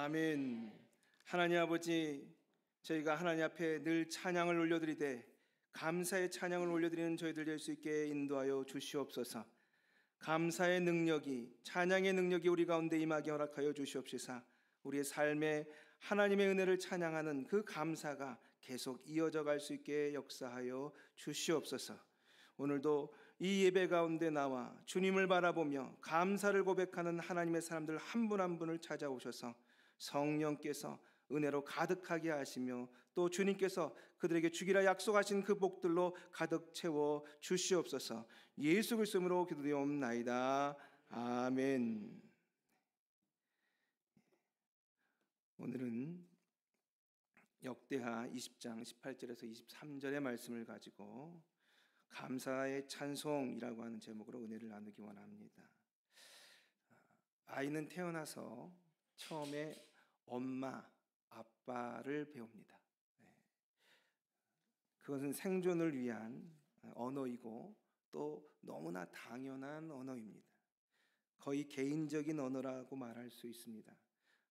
아멘. 하나님 아버지, 저희가 하나님 앞에 늘 찬양을 올려드리되 감사의 찬양을 올려드리는 저희들 될 수 있게 인도하여 주시옵소서. 감사의 능력이, 찬양의 능력이 우리 가운데 임하게 허락하여 주시옵시사. 우리의 삶에 하나님의 은혜를 찬양하는 그 감사가 계속 이어져 갈 수 있게 역사하여 주시옵소서. 오늘도 이 예배 가운데 나와 주님을 바라보며 감사를 고백하는 하나님의 사람들 한 분 한 분을 찾아오셔서 성령께서 은혜로 가득하게 하시며 또 주님께서 그들에게 주기라 약속하신 그 복들로 가득 채워 주시옵소서. 예수 그리스도로 기도드리옵나이다. 아멘. 오늘은 역대하 20장 18절에서 23절의 말씀을 가지고 감사의 찬송이라고 하는 제목으로 은혜를 나누기 원합니다. 아이는 태어나서 처음에 엄마, 아빠를 배웁니다. 그것은 생존을 위한 언어이고 또 너무나 당연한 언어입니다. 거의 개인적인 언어라고 말할 수 있습니다.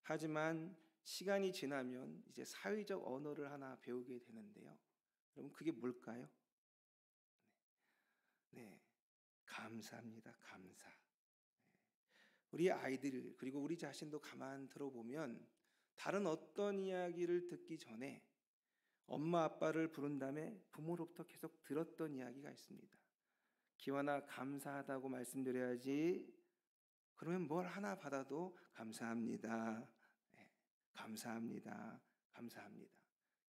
하지만 시간이 지나면 이제 사회적 언어를 하나 배우게 되는데요. 여러분, 그게 뭘까요? 네, 감사합니다. 감사. 우리 아이들 그리고 우리 자신도 가만 들어보면 다른 어떤 이야기를 듣기 전에 엄마 아빠를 부른 다음에 부모로부터 계속 들었던 이야기가 있습니다. 기와나 감사하다고 말씀드려야지. 그러면 뭘 하나 받아도 감사합니다. 네, 감사합니다. 감사합니다.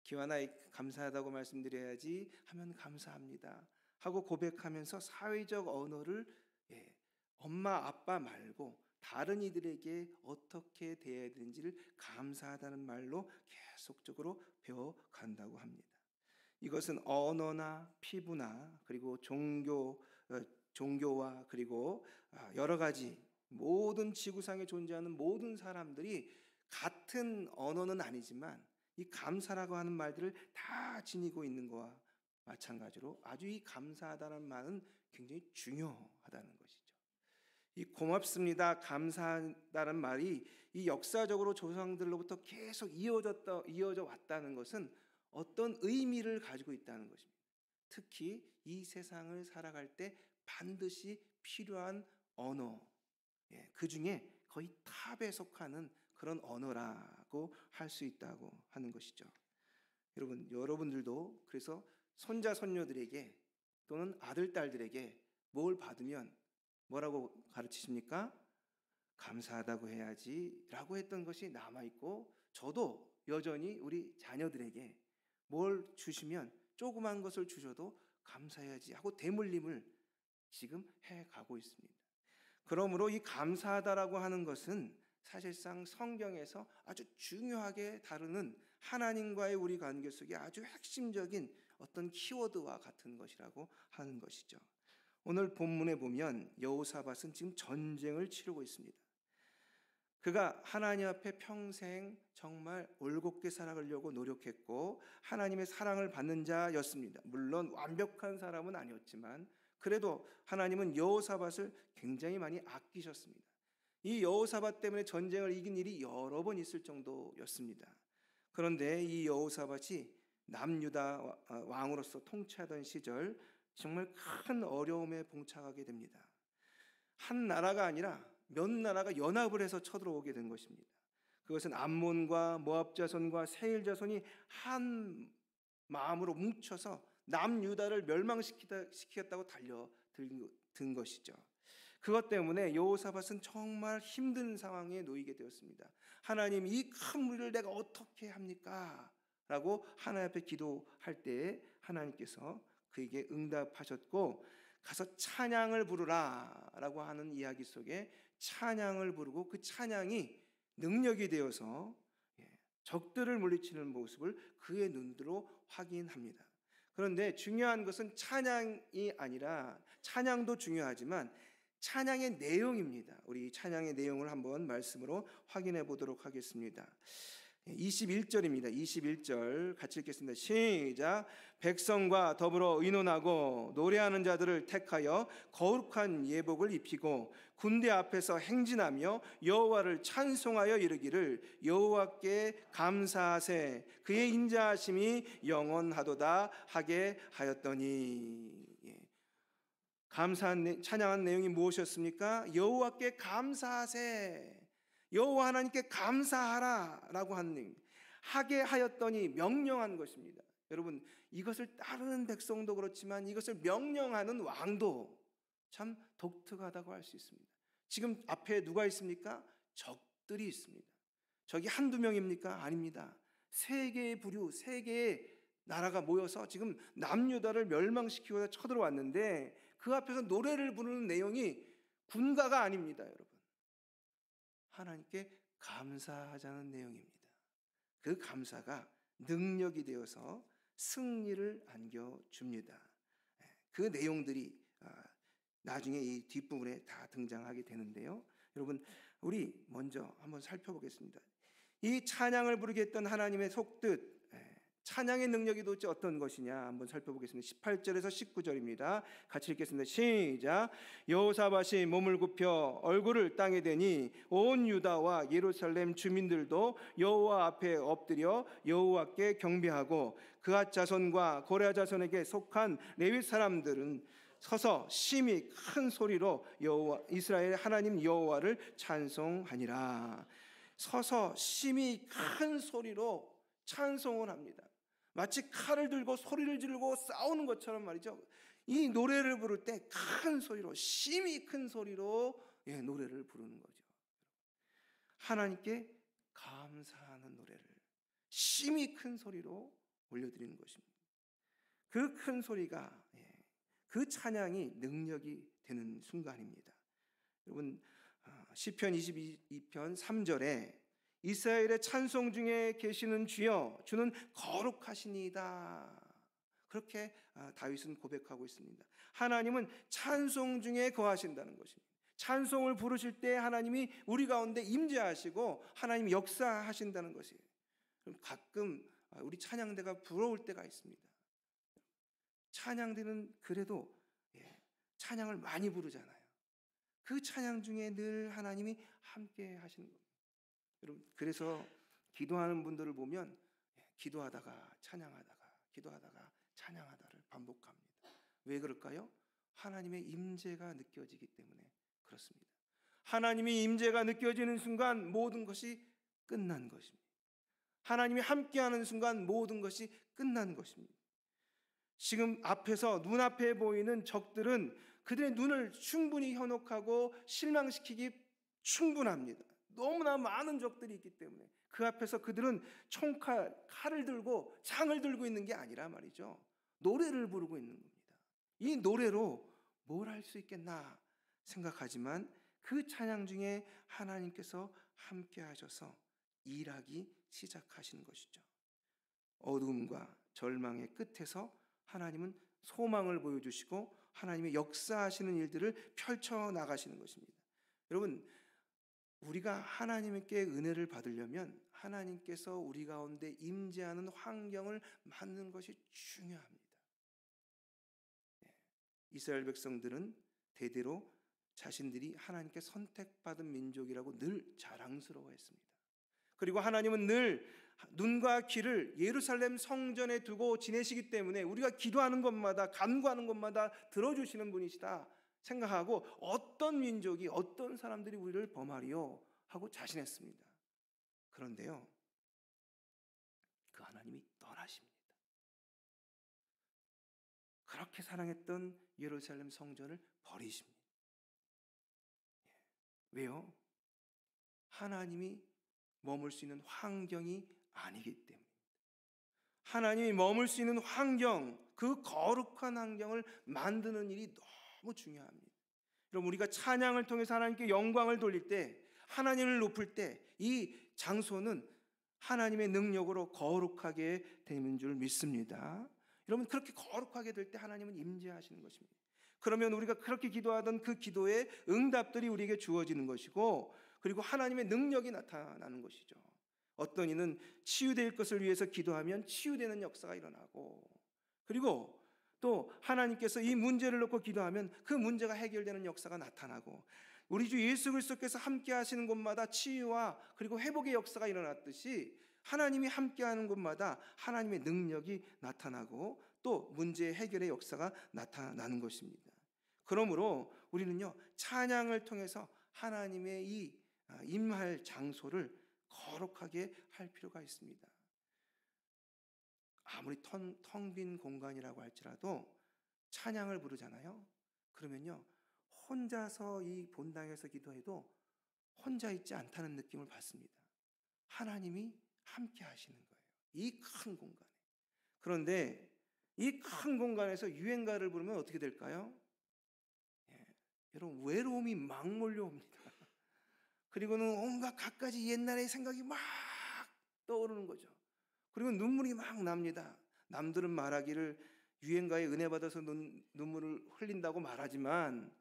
기와나 감사하다고 말씀드려야지 하면 감사합니다 하고 고백하면서 사회적 언어를 엄마 아빠 말고 다른 이들에게 어떻게 대해야 되는지를 감사하다는 말로 계속적으로 배워간다고 합니다. 이것은 언어나 피부나 그리고 종교와 그리고 여러 가지 모든 지구상에 존재하는 모든 사람들이 같은 언어는 아니지만 이 감사라고 하는 말들을 다 지니고 있는 것과 마찬가지로 아주 이 감사하다는 말은 굉장히 중요하다는 것이죠. 이 고맙습니다, 감사하다는 말이 이 역사적으로 조상들로부터 계속 이어져 왔다는 것은 어떤 의미를 가지고 있다는 것입니다. 특히 이 세상을 살아갈 때 반드시 필요한 언어, 그 중에 거의 탑에 속하는 그런 언어라고 할 수 있다고 하는 것이죠. 여러분들도 그래서 손자 손녀들에게 또는 아들 딸들에게 뭘 받으면 뭐라고 가르치십니까? 감사하다고 해야지 라고 했던 것이 남아있고, 저도 여전히 우리 자녀들에게 뭘 주시면 조그만 것을 주셔도 감사해야지 하고 대물림을 지금 해가고 있습니다. 그러므로 이 감사하다라고 하는 것은 사실상 성경에서 아주 중요하게 다루는 하나님과의 우리 관계 속에 아주 핵심적인 어떤 키워드와 같은 것이라고 하는 것이죠. 오늘 본문에 보면 여호사밧은 지금 전쟁을 치르고 있습니다. 그가 하나님 앞에 평생 정말 올곧게 살아가려고 노력했고 하나님의 사랑을 받는 자였습니다. 물론 완벽한 사람은 아니었지만 그래도 하나님은 여호사밧을 굉장히 많이 아끼셨습니다. 이 여호사밧 때문에 전쟁을 이긴 일이 여러 번 있을 정도였습니다. 그런데 이 여호사밧이 남유다 왕으로서 통치하던 시절 정말 큰 어려움에 봉착하게 됩니다. 한 나라가 아니라 몇 나라가 연합을 해서 쳐들어오게 된 것입니다. 그것은 암몬과 모압 자손과 세일 자손이 한 마음으로 뭉쳐서 남유다를 멸망시키겠다고 달려든 것이죠. 그것 때문에 여호사밧은 정말 힘든 상황에 놓이게 되었습니다. 하나님, 이 큰 무리를 내가 어떻게 합니까? 라고 하나님 앞에 기도할 때 하나님께서 그에게 응답하셨고, 가서 찬양을 부르라 라고 하는 이야기 속에 찬양을 부르고 그 찬양이 능력이 되어서 적들을 물리치는 모습을 그의 눈으로 확인합니다. 그런데 중요한 것은 찬양이 아니라, 찬양도 중요하지만 찬양의 내용입니다. 우리 찬양의 내용을 한번 말씀으로 확인해 보도록 하겠습니다. 21절입니다. 21절 같이 읽겠습니다. 시작. 백성과 더불어 의논하고 노래하는 자들을 택하여 거룩한 예복을 입히고 군대 앞에서 행진하며 여호와를 찬송하여 이르기를 여호와께 감사하세 그의 인자하심이 영원하도다 하게 하였더니. 감사한 찬양한 내용이 무엇이었습니까? 여호와께 감사하세, 여호와 하나님께 감사하라라고 하게 하였더니 명령한 것입니다. 여러분, 이것을 따르는 백성도 그렇지만 이것을 명령하는 왕도 참 독특하다고 할 수 있습니다. 지금 앞에 누가 있습니까? 적들이 있습니다. 적이 한두 명입니까? 아닙니다. 세 개의 부류, 세 개의 나라가 모여서 지금 남유다를 멸망시키고자 쳐들어왔는데 그 앞에서 노래를 부르는 내용이 군가가 아닙니다, 여러분. 하나님께 감사하자는 내용입니다. 그 감사가 능력이 되어서 승리를 안겨줍니다. 그 내용들이 나중에 이 뒷부분에 다 등장하게 되는데요. 여러분, 우리 먼저 한번 살펴보겠습니다. 이 찬양을 부르게 했던 하나님의 속뜻, 찬양의 능력이 도대체 어떤 것이냐 한번 살펴보겠습니다. 18절에서 19절입니다. 같이 읽겠습니다. 시작. 여호사밧이 몸을 굽혀 얼굴을 땅에 대니 온 유다와 예루살렘 주민들도 여호와 앞에 엎드려 여호와께 경배하고 그앗 자손과 고레아 자손에게 속한 레위 사람들은 서서 심히 큰 소리로 여호와 이스라엘 하나님 여호와를 찬송하니라. 서서 심히 큰 소리로 찬송을 합니다. 마치 칼을 들고 소리를 지르고 싸우는 것처럼 말이죠. 이 노래를 부를 때 큰 소리로, 심히 큰 소리로 노래를 부르는 거죠. 하나님께 감사하는 노래를 심히 큰 소리로 올려드리는 것입니다. 그 큰 소리가, 그 찬양이 능력이 되는 순간입니다. 여러분, 시편 22편 3절에 이스라엘의 찬송 중에 계시는 주여 주는 거룩하시니이다. 그렇게 다윗은 고백하고 있습니다. 하나님은 찬송 중에 거하신다는 것입니다. 찬송을 부르실 때 하나님이 우리 가운데 임재하시고 하나님이 역사하신다는 것이에요. 가끔 우리 찬양대가 부러울 때가 있습니다. 찬양대는 그래도 찬양을 많이 부르잖아요. 그 찬양 중에 늘 하나님이 함께 하시는 겁니다. 여러분, 그래서 기도하는 분들을 보면 기도하다가 찬양하다가 기도하다가 찬양하다를 반복합니다. 왜 그럴까요? 하나님의 임재가 느껴지기 때문에 그렇습니다. 하나님의 임재가 느껴지는 순간 모든 것이 끝난 것입니다. 하나님이 함께하는 순간 모든 것이 끝난 것입니다. 지금 앞에서 눈앞에 보이는 적들은 그들의 눈을 충분히 현혹하고 실망시키기 충분합니다. 너무나 많은 적들이 있기 때문에 그 앞에서 그들은 칼을 들고 창을 들고 있는 게 아니라 말이죠. 노래를 부르고 있는 겁니다. 이 노래로 뭘 할 수 있겠나 생각하지만 그 찬양 중에 하나님께서 함께 하셔서 일하기 시작하시는 것이죠. 어둠과 절망의 끝에서 하나님은 소망을 보여주시고 하나님의 역사하시는 일들을 펼쳐나가시는 것입니다. 여러분, 우리가 하나님께 은혜를 받으려면 하나님께서 우리 가운데 임재하는 환경을 만드는 것이 중요합니다. 이스라엘 백성들은 대대로 자신들이 하나님께 선택받은 민족이라고 늘 자랑스러워했습니다. 그리고 하나님은 늘 눈과 귀를 예루살렘 성전에 두고 지내시기 때문에 우리가 기도하는 것마다 간구하는 것마다 들어주시는 분이시다 생각하고 어떤 민족이 어떤 사람들이 우리를 범하리요 하고 자신했습니다. 그런데요, 그 하나님이 떠나십니다. 그렇게 사랑했던 예루살렘 성전을 버리십니다. 왜요? 하나님이 머물 수 있는 환경이 아니기 때문입니다. 하나님이 머물 수 있는 환경, 그 거룩한 환경을 만드는 일이 너무 중요합니다. 여러분, 우리가 찬양을 통해서 하나님께 영광을 돌릴 때, 하나님을 높일 때 이 장소는 하나님의 능력으로 거룩하게 되는 줄 믿습니다. 여러분, 그렇게 거룩하게 될 때 하나님은 임재하시는 것입니다. 그러면 우리가 그렇게 기도하던 그 기도의 응답들이 우리에게 주어지는 것이고, 그리고 하나님의 능력이 나타나는 것이죠. 어떤 이는 치유될 것을 위해서 기도하면 치유되는 역사가 일어나고, 그리고 또 하나님께서 이 문제를 놓고 기도하면 그 문제가 해결되는 역사가 나타나고, 우리 주 예수 그리스도께서 함께 하시는 곳마다 치유와 그리고 회복의 역사가 일어났듯이 하나님이 함께하는 곳마다 하나님의 능력이 나타나고 또 문제 해결의 역사가 나타나는 것입니다. 그러므로 우리는요, 찬양을 통해서 하나님의 이 임할 장소를 거룩하게 할 필요가 있습니다. 아무리 텅 빈 공간이라고 할지라도 찬양을 부르잖아요. 그러면요, 혼자서 이 본당에서 기도해도 혼자 있지 않다는 느낌을 받습니다. 하나님이 함께 하시는 거예요, 이 큰 공간에. 그런데 이 큰 공간에서 유행가를 부르면 어떻게 될까요? 여러분, 외로움이 막 몰려옵니다. 그리고는 온갖 갖가지 옛날의 생각이 막 떠오르는 거죠. 그리고 눈물이 막 납니다. 남들은 말하기를 유행가에 은혜 받아서 눈물을 흘린다고 말하지만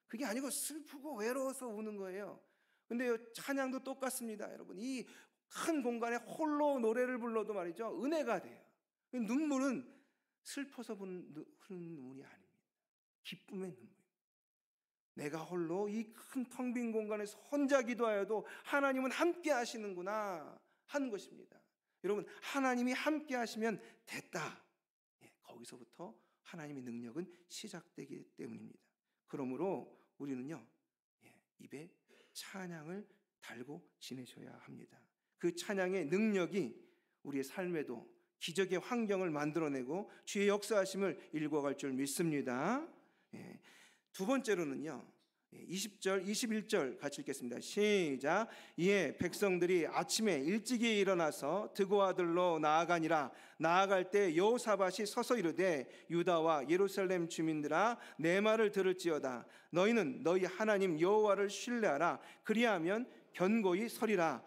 그게 아니고 슬프고 외로워서 우는 거예요. 근데 찬양도 똑같습니다. 여러분, 이 큰 공간에 홀로 노래를 불러도 말이죠, 은혜가 돼요. 눈물은 슬퍼서 흐르는 눈물이 아닙니다. 기쁨의 눈물. 내가 홀로 이 큰 텅 빈 공간에서 혼자 기도하여도 하나님은 함께 하시는구나 하는 것입니다. 여러분, 하나님이 함께 하시면 됐다. 거기서부터 하나님의 능력은 시작되기 때문입니다. 그러므로 우리는요, 입에 찬양을 달고 지내셔야 합니다. 그 찬양의 능력이 우리의 삶에도 기적의 환경을 만들어내고 주의 역사하심을 일궈갈 줄 믿습니다. 두 번째로는요, 20절, 21절 같이 읽겠습니다. 시작. 이에 백성들이 아침에 일찍이 일어나서 드고아들로 나아가니라. 나아갈 때 여호사밧이 서서 이르되 유다와 예루살렘 주민들아, 내 말을 들을지어다. 너희는 너희 하나님 여호와를 신뢰하라. 그리하면 견고히 서리라.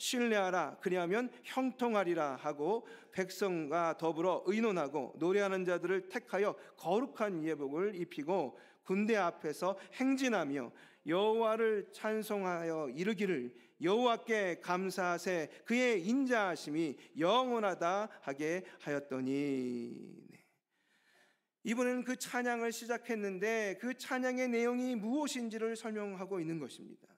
신뢰하라. 그리하면 형통하리라 하고 백성과 더불어 의논하고 노래하는 자들을 택하여 거룩한 예복을 입히고 군대 앞에서 행진하며 여호와를 찬송하여 이르기를 여호와께 감사하세 그의 인자하심이 영원하다 하게 하였더니. 이번에는 그 찬양을 시작했는데 그 찬양의 내용이 무엇인지를 설명하고 있는 것입니다.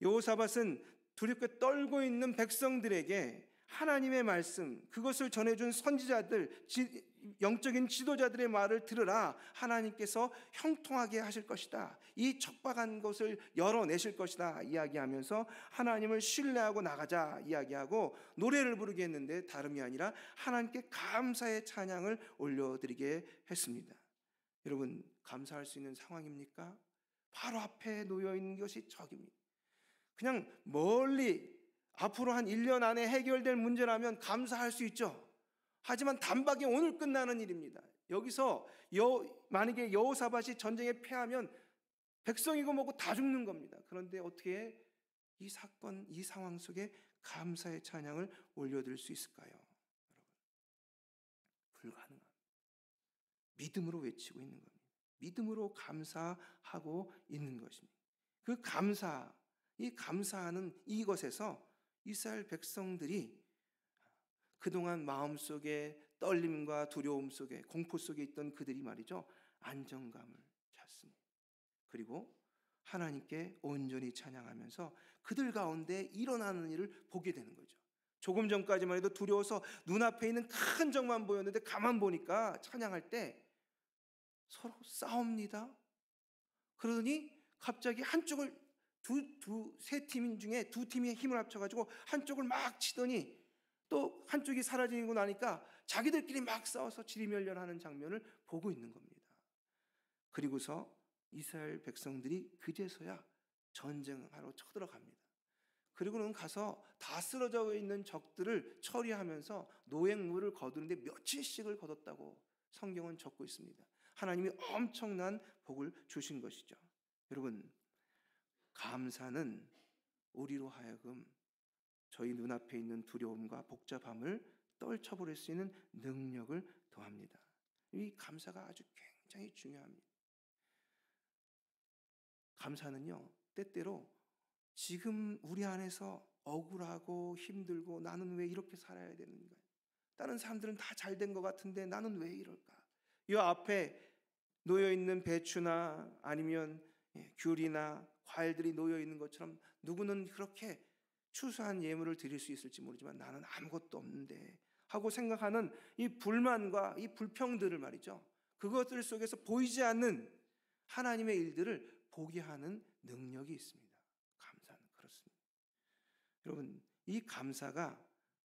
여호사밧은 두렵게 떨고 있는 백성들에게 하나님의 말씀, 그것을 전해준 선지자들, 영적인 지도자들의 말을 들으라. 하나님께서 형통하게 하실 것이다. 이 척박한 것을 열어내실 것이다 이야기하면서 하나님을 신뢰하고 나가자 이야기하고 노래를 부르게 했는데 다름이 아니라 하나님께 감사의 찬양을 올려드리게 했습니다. 여러분, 감사할 수 있는 상황입니까? 바로 앞에 놓여있는 것이 적입니다. 그냥 멀리 앞으로 한 1년 안에 해결될 문제라면 감사할 수 있죠. 하지만 단박에 오늘 끝나는 일입니다. 여기서 만약에 여호사밧이 전쟁에 패하면 백성이고 뭐고 다 죽는 겁니다. 그런데 어떻게 이 사건, 이 상황 속에 감사의 찬양을 올려드릴 수 있을까요? 여러분, 불가능합니다. 믿음으로 외치고 있는 겁니다. 믿음으로 감사하고 있는 것입니다. 그 감사, 이 감사하는 이것에서 이스라엘 백성들이 그동안 마음속에 떨림과 두려움 속에 공포 속에 있던 그들이 말이죠, 안정감을 찾습니다. 그리고 하나님께 온전히 찬양하면서 그들 가운데 일어나는 일을 보게 되는 거죠. 조금 전까지만 해도 두려워서 눈앞에 있는 큰 적만 보였는데 가만 보니까 찬양할 때 서로 싸웁니다. 그러더니 갑자기 한쪽을 세 팀 중에 두 팀이 힘을 합쳐가지고 한쪽을 막 치더니 또 한쪽이 사라지고 나니까 자기들끼리 막 싸워서 지리멸렬하는 장면을 보고 있는 겁니다. 그리고서 이스라엘 백성들이 그제서야 전쟁하러 쳐들어갑니다. 그리고는 가서 다 쓰러져 있는 적들을 처리하면서 노획물을 거두는데 며칠씩을 거뒀다고 성경은 적고 있습니다. 하나님이 엄청난 복을 주신 것이죠. 여러분, 감사는 우리로 하여금 저희 눈앞에 있는 두려움과 복잡함을 떨쳐버릴 수 있는 능력을 더합니다. 이 감사가 아주 굉장히 중요합니다. 감사는요, 때때로 지금 우리 안에서 억울하고 힘들고 나는 왜 이렇게 살아야 되는가? 다른 사람들은 다 잘 된 것 같은데 나는 왜 이럴까? 이 앞에 놓여 있는 배추나 아니면 귤이나 과일들이 놓여 있는 것처럼 누구는 그렇게 추수한 예물을 드릴 수 있을지 모르지만 나는 아무것도 없는데 하고 생각하는 이 불만과 이 불평들을 말이죠. 그것들 속에서 보이지 않는 하나님의 일들을 보게 하는 능력이 있습니다. 감사는 그렇습니다. 여러분, 이 감사가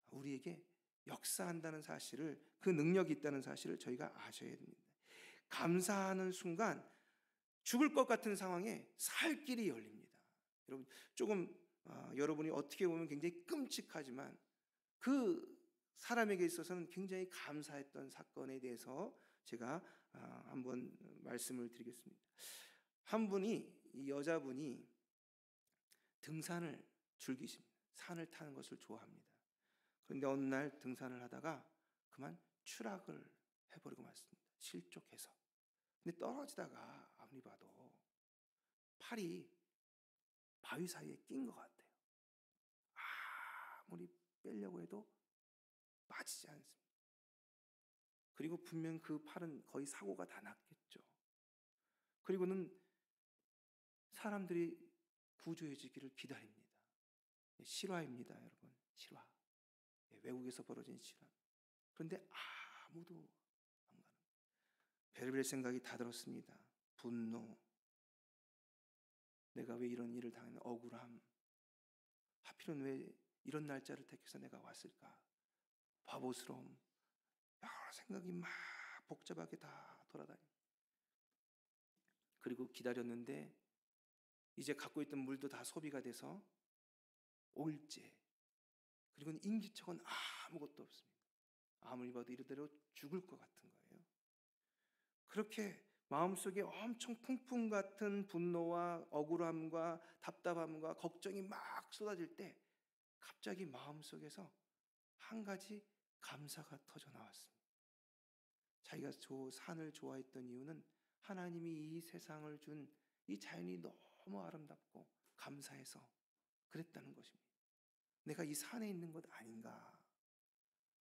우리에게 역사한다는 사실을, 그 능력이 있다는 사실을 저희가 아셔야 됩니다. 감사하는 순간 죽을 것 같은 상황에 살 길이 열립니다. 여러분, 조금 여러분이 어떻게 보면 굉장히 끔찍하지만 그 사람에게 있어서는 굉장히 감사했던 사건에 대해서 제가 한번 말씀을 드리겠습니다. 한 분이, 이 여자분이 등산을 즐기십니다. 산을 타는 것을 좋아합니다. 그런데 어느 날 등산을 하다가 그만 추락을 해버리고 말습니다. 실족해서. 근데 떨어지다가 아무리 봐도 팔이 바위 사이에 낀 것 같아요. 아무리 빼려고 해도 빠지지 않습니다. 그리고 분명 그 팔은 거의 사고가 다 났겠죠. 그리고는 사람들이 구조해 주기를 기다립니다. 실화입니다, 여러분. 실화. 외국에서 벌어진 실화. 그런데 아무도 안 가는. 별의별 생각이 다 들었습니다. 분노, 내가 왜 이런 일을 당했나, 억울함, 하필은 왜 이런 날짜를 택해서 내가 왔을까, 바보스러움, 여러 생각이 막 복잡하게 다 돌아다닙니다. 그리고 기다렸는데 이제 갖고 있던 물도 다 소비가 돼서 5일째, 그리고 인기척은 아무것도 없습니다. 아무리 봐도 이러대로 죽을 것 같은 거예요. 그렇게 마음속에 엄청 풍풍 같은 분노와 억울함과 답답함과 걱정이 막 쏟아질 때 갑자기 마음속에서 한 가지 감사가 터져 나왔습니다. 자기가 산을 좋아했던 이유는 하나님이 이 세상을 준 이 자연이 너무 아름답고 감사해서 그랬다는 것입니다. 내가 이 산에 있는 것 아닌가.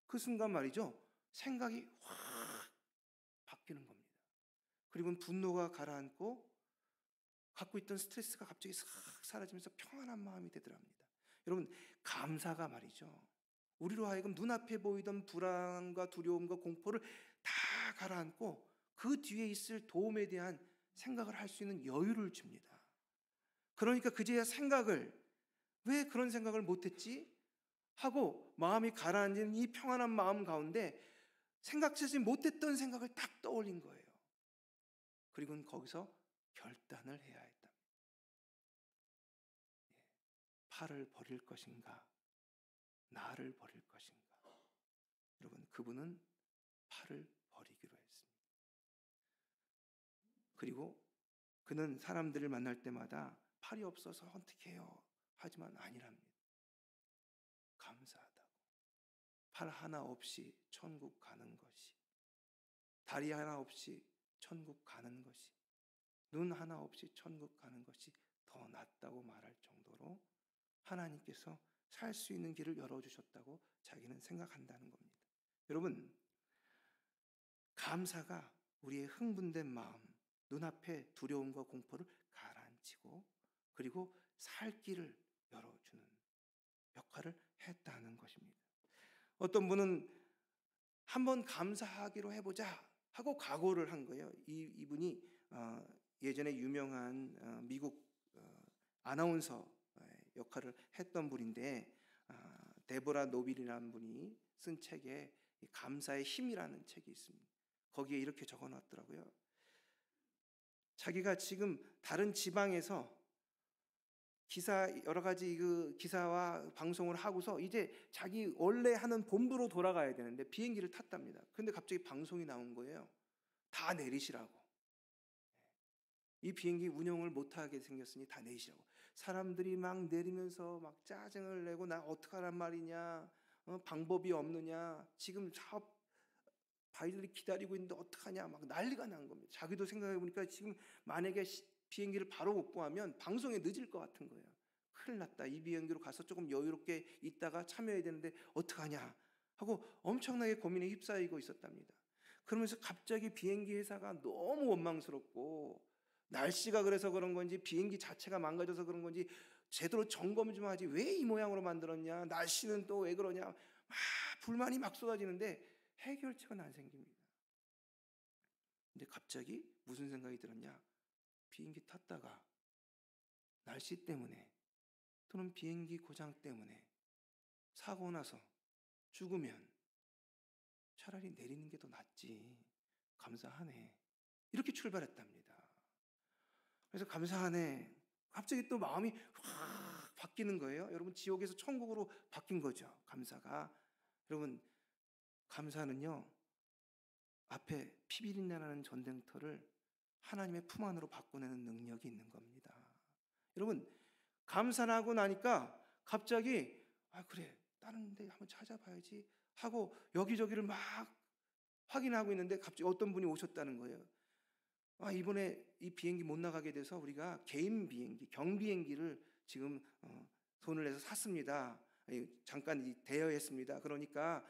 그 순간 말이죠, 생각이 확 바뀌는 겁니다. 그리고 분노가 가라앉고 갖고 있던 스트레스가 갑자기 싹 사라지면서 평안한 마음이 되더랍니다. 여러분, 감사가 말이죠, 우리로 하여금 눈앞에 보이던 불안과 두려움과 공포를 다 가라앉고 그 뒤에 있을 도움에 대한 생각을 할 수 있는 여유를 줍니다. 그러니까 그제야 생각을, 왜 그런 생각을 못했지? 하고 마음이 가라앉은 이 평안한 마음 가운데 생각하지 못했던 생각을 딱 떠올린 거예요. 그리고는 거기서 결단을 해야 했답니다. 팔을 버릴 것인가, 나를 버릴 것인가. 여러분, 그분은 팔을 버리기로 했습니다. 그리고 그는 사람들을 만날 때마다 팔이 없어서 어떻게 해요? 하지만 아니랍니다. 감사하다고. 팔 하나 없이 천국 가는 것이, 다리 하나 없이 천국 가는 것이, 눈 하나 없이 천국 가는 것이 더 낫다고 말할 정도로 하나님께서 살 수 있는 길을 열어주셨다고 자기는 생각한다는 겁니다. 여러분, 감사가 우리의 흥분된 마음, 눈앞에 두려움과 공포를 가라앉히고 그리고 살 길을 열어주는 역할을 했다는 것입니다. 어떤 분은 한번 감사하기로 해보자 하고 각오를 한 거예요. 이분이 예전에 유명한 미국 아나운서 역할을 했던 분인데, 데보라 노빌이라는 분이 쓴 책에 감사의 힘이라는 책이 있습니다. 거기에 이렇게 적어놨더라고요. 자기가 지금 다른 지방에서 여러 가지 그 기사와 방송을 하고서 이제 자기 원래 하는 본부로 돌아가야 되는데 비행기를 탔답니다. 그런데 갑자기 방송이 나온 거예요. 다 내리시라고. 이 비행기 운영을 못하게 생겼으니 다 내리시라고. 사람들이 막 내리면서 막 짜증을 내고, 나 어떡하란 말이냐, 방법이 없느냐, 지금 사업 바이들이 기다리고 있는데 어떡하냐, 막 난리가 난 겁니다. 자기도 생각해 보니까 지금 만약에 비행기를 바로 못 구하면 방송에 늦을 것 같은 거예요. 큰일 났다. 이 비행기로 가서 조금 여유롭게 있다가 참여해야 되는데 어떡하냐 하고 엄청나게 고민에 휩싸이고 있었답니다. 그러면서 갑자기 비행기 회사가 너무 원망스럽고, 날씨가 그래서 그런 건지 비행기 자체가 망가져서 그런 건지 제대로 점검 좀 하지, 왜 이 모양으로 만들었냐, 날씨는 또 왜 그러냐, 막 불만이 막 쏟아지는데 해결책은 안 생깁니다. 근데 갑자기 무슨 생각이 들었냐, 비행기 탔다가 날씨 때문에 또는 비행기 고장 때문에 사고 나서 죽으면 차라리 내리는 게 더 낫지, 감사하네, 이렇게 출발했답니다. 그래서 감사하네, 갑자기 또 마음이 확 바뀌는 거예요. 여러분, 지옥에서 천국으로 바뀐 거죠, 감사가. 여러분, 감사는요, 앞에 피비린내나는 전쟁터를 하나님의 품 안으로 바꿔내는 능력이 있는 겁니다. 여러분, 감사하고 나니까 갑자기 그래, 다른 데 한번 찾아봐야지 하고 여기저기를 막 확인하고 있는데 갑자기 어떤 분이 오셨다는 거예요. 이번에 이 비행기 못 나가게 돼서 우리가 개인 비행기, 경비행기를 지금 돈을 내서 샀습니다. 잠깐 대여했습니다. 그러니까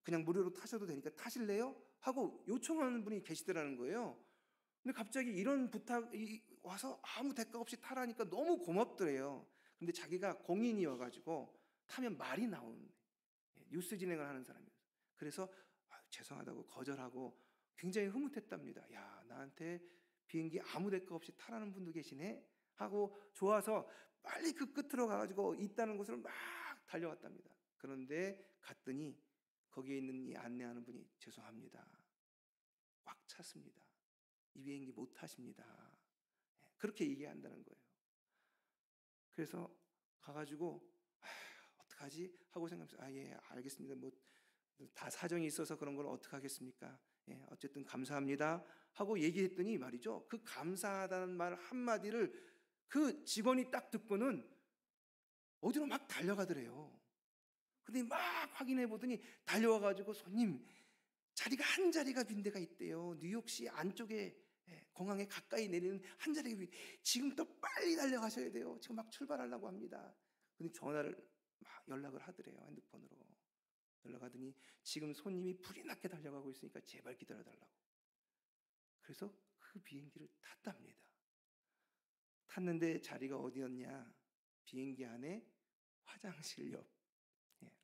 그냥 무료로 타셔도 되니까 타실래요? 하고 요청하는 분이 계시더라는 거예요. 근데 갑자기 이런 부탁이 와서 아무 대가 없이 타라니까 너무 고맙더래요. 근데 자기가 공인이어가지고 타면 말이 나오는, 뉴스 진행을 하는 사람이었어요. 그래서 죄송하다고 거절하고 굉장히 흐뭇했답니다. 야, 나한테 비행기 아무 대가 없이 타라는 분도 계시네 하고 좋아서 빨리 그 끝으로 가가지고 있다는 곳을 막 달려갔답니다. 그런데 갔더니 거기에 있는 이 안내하는 분이 죄송합니다, 꽉 찼습니다, 이 비행기 못 타십니다, 그렇게 얘기한다는 거예요. 그래서 가가지고 어떡하지 하고 생각하면서 예, 알겠습니다, 뭐 다 사정이 있어서 그런 걸 어떡하겠습니까, 어쨌든 감사합니다 하고 얘기했더니 말이죠, 그 감사하다는 말 한마디를 그 직원이 딱 듣고는 어디로 막 달려가더래요. 근데 막 확인해 보더니 달려와가지고, 손님, 자리가 한 자리가 빈 데가 있대요. 뉴욕시 안쪽에 공항에 가까이 내리는 한 자리가 빈, 지금 또 빨리 달려가셔야 돼요. 지금 막 출발하려고 합니다. 근데 전화를 막 연락을 하더래요. 핸드폰으로 연락하더니 지금 손님이 불이 나게 달려가고 있으니까 제발 기다려달라고. 그래서 그 비행기를 탔답니다. 탔는데 자리가 어디였냐, 비행기 안에 화장실 옆,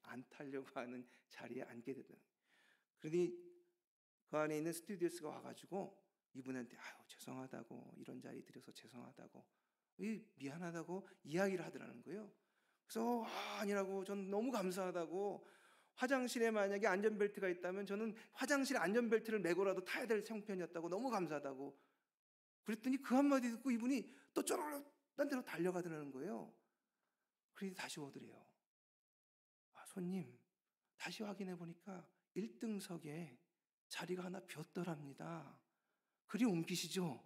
안 타려고 하는 자리에 앉게 되더라고요. 그러니 그 안에 있는 스튜디오스가 와가지고 이분한테 죄송하다고, 이런 자리 드려서 죄송하다고, 미안하다고 이야기를 하더라는 거예요. 그래서 아니라고, 전 너무 감사하다고, 화장실에 만약에 안전벨트가 있다면 저는 화장실 안전벨트를 메고라도 타야 될 형편이었다고, 너무 감사하다고 그랬더니 그 한마디 듣고 이분이 또 쪼르륵 딴 데로 달려가더라는 거예요. 그래서 다시 오더래요. 손님, 다시 확인해 보니까 1등석에 자리가 하나 비었더랍니다. 그리 옮기시죠?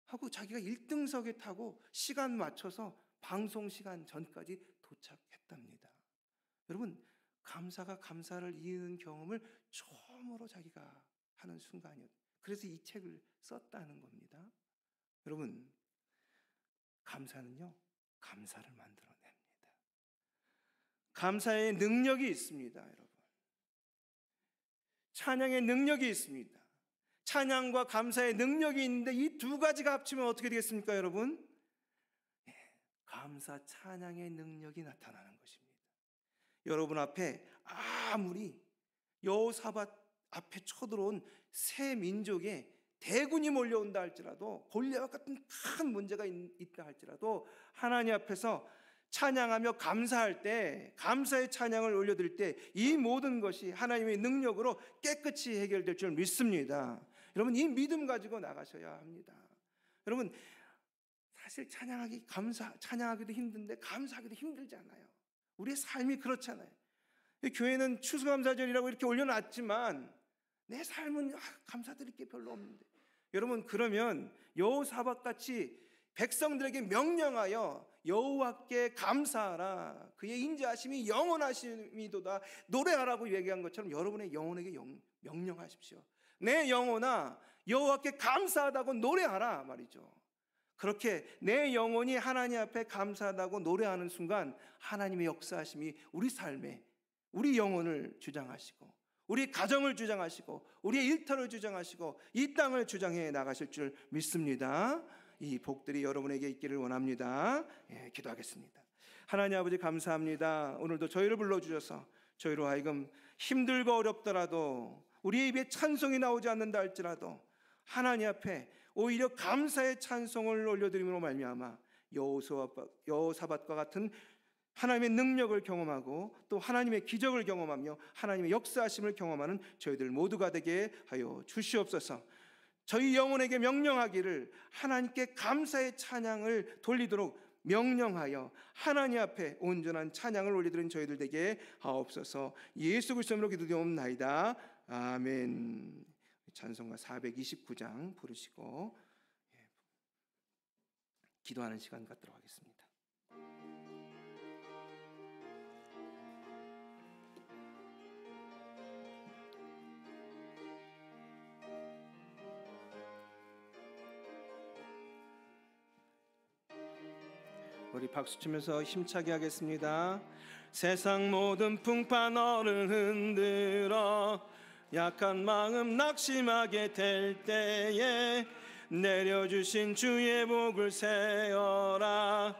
하고 자기가 1등석에 타고 시간 맞춰서 방송 시간 전까지 도착했답니다. 여러분, 감사가 감사를 이루는 경험을 처음으로 자기가 하는 순간이었어요. 그래서 이 책을 썼다는 겁니다. 여러분, 감사는요, 감사를 만들어냅니다. 감사의 능력이 있습니다, 여러분. 찬양의 능력이 있습니다. 찬양과 감사의 능력이 있는데 이 두 가지가 합치면 어떻게 되겠습니까, 여러분? 감사, 찬양의 능력이 나타나는 것입니다. 여러분 앞에 아무리 여호사밧 앞에 쳐들어온 새 민족의 대군이 몰려온다 할지라도, 골리앗 같은 큰 문제가 있다 할지라도 하나님 앞에서 찬양하며 감사할 때, 감사의 찬양을 올려드릴 때 이 모든 것이 하나님의 능력으로 깨끗이 해결될 줄 믿습니다. 여러분, 이 믿음 가지고 나가셔야 합니다. 여러분, 사실 찬양하기도 힘든데 감사하기도 힘들잖아요. 우리의 삶이 그렇잖아요. 교회는 추수감사절이라고 이렇게 올려놨지만 내 삶은 감사드릴 게 별로 없는데, 여러분, 그러면 여호사밧같이 백성들에게 명령하여 여호와께 감사하라, 그의 인자하심이 영원하심이도다 노래하라고 얘기한 것처럼 여러분의 영혼에게 명령하십시오. 내 영혼아, 여호와께 감사하다고 노래하라 말이죠. 그렇게 내 영혼이 하나님 앞에 감사하다고 노래하는 순간 하나님의 역사하심이 우리 삶에 우리 영혼을 주장하시고 우리 가정을 주장하시고 우리의 일터를 주장하시고 이 땅을 주장해 나가실 줄 믿습니다. 이 복들이 여러분에게 있기를 원합니다. 기도하겠습니다. 하나님 아버지 감사합니다. 오늘도 저희를 불러주셔서 저희로 하여금 힘들고 어렵더라도 우리의 입에 찬송이 나오지 않는다 할지라도 하나님 앞에 오히려 감사의 찬송을 올려드림으로 말미암아 여호사밧과 같은 하나님의 능력을 경험하고 또 하나님의 기적을 경험하며 하나님의 역사하심을 경험하는 저희들 모두가 되게 하여 주시옵소서. 저희 영혼에게 명령하기를 하나님께 감사의 찬양을 돌리도록 명령하여 하나님 앞에 온전한 찬양을 올리드린 저희들 되게 하옵소서. 예수 그리스도 이름으로 기도드리옵나이다. 아멘. 찬송가 429장 부르시고 기도하는 시간 갖도록 하겠습니다. 우리 박수치면서 힘차게 하겠습니다. 세상 모든 풍파너를 흔들어 약한 마음 낙심하게 될 때에 내려주신 주의 복을 세어라.